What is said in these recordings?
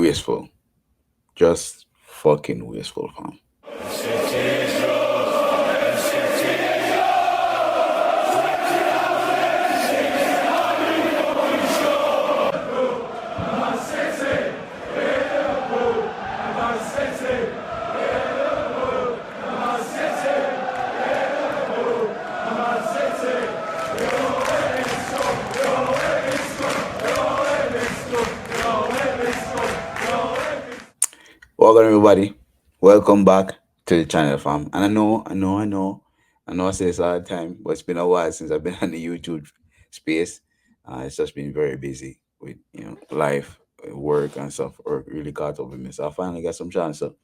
Wasteful. Just fucking wasteful, fam. Welcome everybody. Welcome back to the channel, fam. And I say this all the time, but it's been a while since I've been on the YouTube space. It's just been very busy with life, work and stuff, or really caught up with me. So I finally got some chance to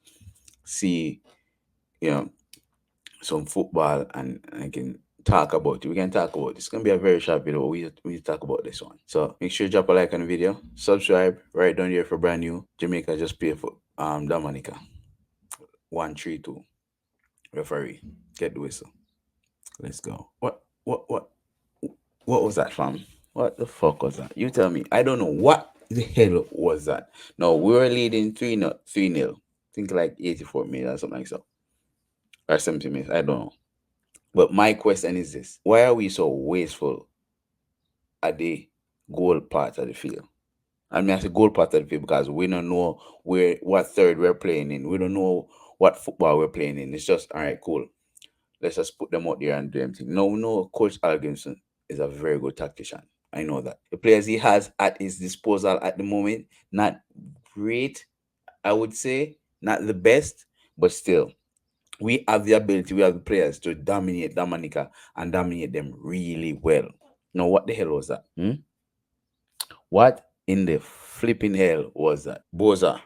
see you know some football, and I can talk about it. We can talk about it. It's gonna be a very short video. We talk about this one. So make sure you drop a like on the video, subscribe right down here for brand new. Jamaica just pay for Dominica 1-3-2. Referee, get the whistle. Let's go. What was that, fam? What the fuck was that? You tell me. I don't know what the hell was that. No, we were leading 3-0. Think like 84 minutes or something like that. Or 70 minutes. I don't know. But my question is this: why are we so wasteful at the goal part of the field? I mean, I say goal part of the field because we don't know what third we're playing in. We don't know what football we're playing in. It's just all right, cool. Let's just put them out there and do everything. No, no, Coach Alginson is a very good tactician. I know that. The players he has at his disposal at the moment, not great, I would say, not the best, but still, we have the ability, we have the players to dominate Dominica and dominate them really well. Now, what the hell was that? What in the flipping hell was that? Booza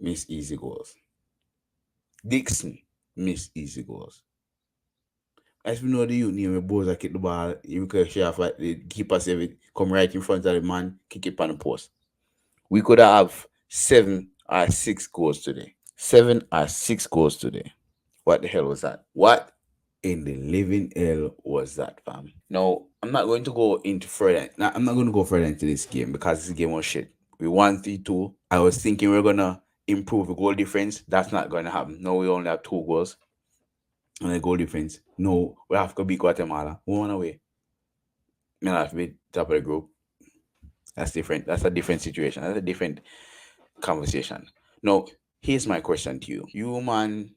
miss easy goals. Dixon miss easy goals. As we know, the youth name Booza kick the ball, you can share off the keeper save it, come right in front of the man, kick it on the post. We could have 7 or 6 goals today. 7 or 6 goals today. What the hell was that? What in the living hell was that, fam? Now, I'm not going to go into further. I'm not going to go further into this game because this game was shit. We won 3-2. I was thinking we are gonna improve the goal difference. That's not gonna happen. No, we only have 2 goals and the goal difference. No, we have to beat Guatemala. 1 away. Manaz be top of the group. That's different. That's a different situation. That's a different conversation. Now, here's my question to you. You man,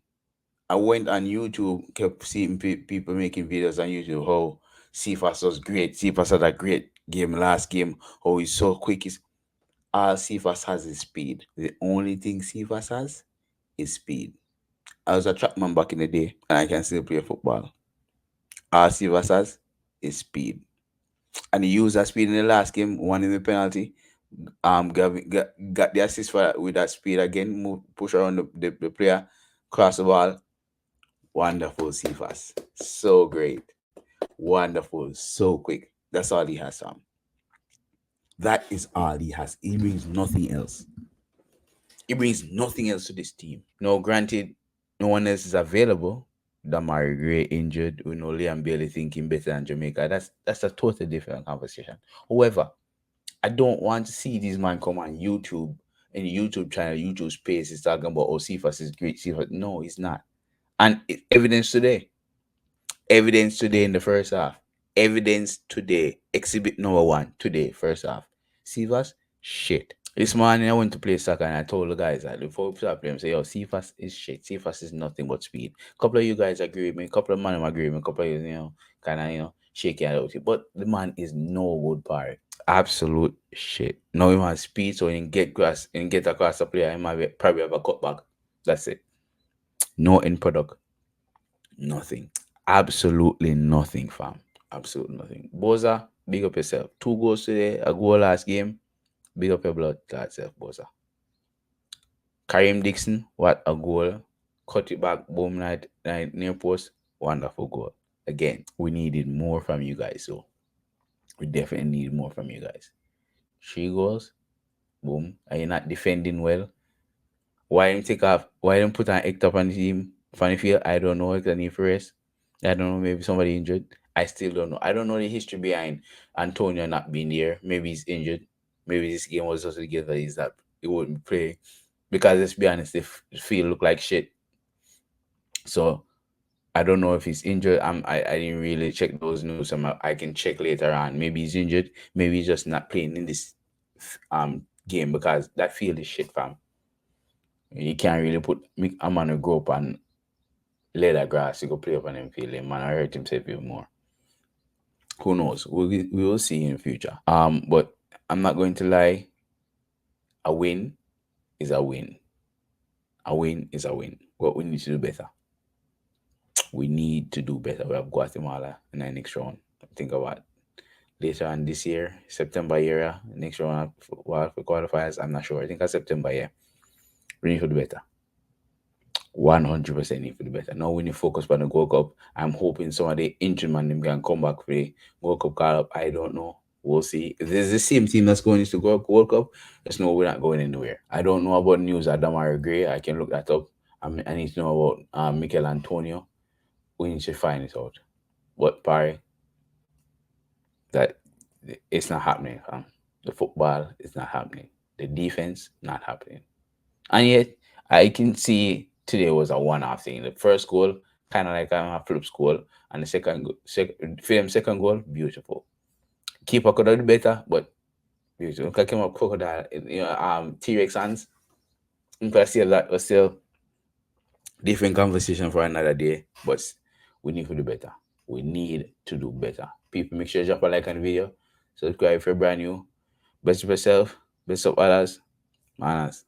I went on YouTube, kept seeing people making videos on YouTube how Cephas was great. Cephas had a great game last game. How he's so quick. All Cephas has is speed. The only thing Cephas has is speed. I was a trackman back in the day, and I can still play football. All Cephas has is speed, and he used that speed in the last game, won in the penalty. Got the assist for that, with that speed again. Move, push around the player, cross the ball. Wonderful Cephas, so great, wonderful, so quick. That's all he has, Sam. That is all he has. He brings nothing else. He brings nothing else to this team. No, granted, no one else is available. Damari Gray injured. We know Liam Bailey thinking better than Jamaica. That's a totally different conversation. However, I don't want to see this man come on YouTube and YouTube channel, YouTube space is talking about, oh, Cephas is great. Cephas. No, he's not. And evidence today. Evidence today in the first half. Evidence today. Exhibit number 1 today, first half. Cephas, shit. This morning I went to play soccer and I told the guys that before we start playing, say, yo, Cephas is shit. Cephas is nothing but speed. A couple of you guys agree with me. A couple of man agree with me. A couple of you, kind of, shaking out it. But the man is no good part. Absolute shit. No, he has speed, so he can get grass and get across the player. He might probably have a cutback. That's it. No end product. Nothing. Absolutely nothing, fam. Absolutely nothing. Booza, big up yourself. 2 goals today, a goal last game. Big up your blood clot self, Booza. Karim Dixon, what a goal. Cut it back, boom, near post. Wonderful goal. Again, we needed more from you guys, so we definitely need more from you guys. 3 goals, boom. Are you not defending well? Why didn't take off? Why didn't put an act up on the team from the field? I don't know. It's a need for rest. I don't know. Maybe somebody injured. I still don't know. I don't know the history behind Antonio not being there. Maybe he's injured. maybe this game was just together is that he wouldn't play because let's be honest, the field look like shit. So I don't know if he's injured. I didn't really check those news. I can check later on. Maybe he's injured. Maybe he's just not playing in this game because that field is shit, fam. You can't really put a man to grow up on leather grass to go play up on them field. Man, I hurt himself even more. Who knows? We will see in the future. But I'm not going to lie. A win is a win. A win is a win. But we need to do better. We need to do better. We have Guatemala in the next round. Think about later on this year, September era, next round for qualifiers. I'm not sure. I think it's September, yeah. We need to do better. 100% need to do better. Now we need to focus on the Gold Cup. I'm hoping some of the injured man them can come back for the Gold Cup call up. I don't know. We'll see. If there's the same team that's going to go World Cup, just know we're not going anywhere. I don't know about news at Damari Gray. I can look that up. I need to know about Mikel Antonio. We need to find it out. But Barry, that it's not happening, fam. The football is not happening. The defense not happening. And yet I can see today was a one-off thing. The first goal, kind of like a flip goal, and the second goal, beautiful. Keeper could have done better, but beautiful. Look at him up crocodile, T-Rex hands. But still, that was still different conversation for another day. But we need to do better. We need to do better. People, make sure you drop a like on the video. Subscribe if you're brand new. Best of yourself. Best of others. Manaz.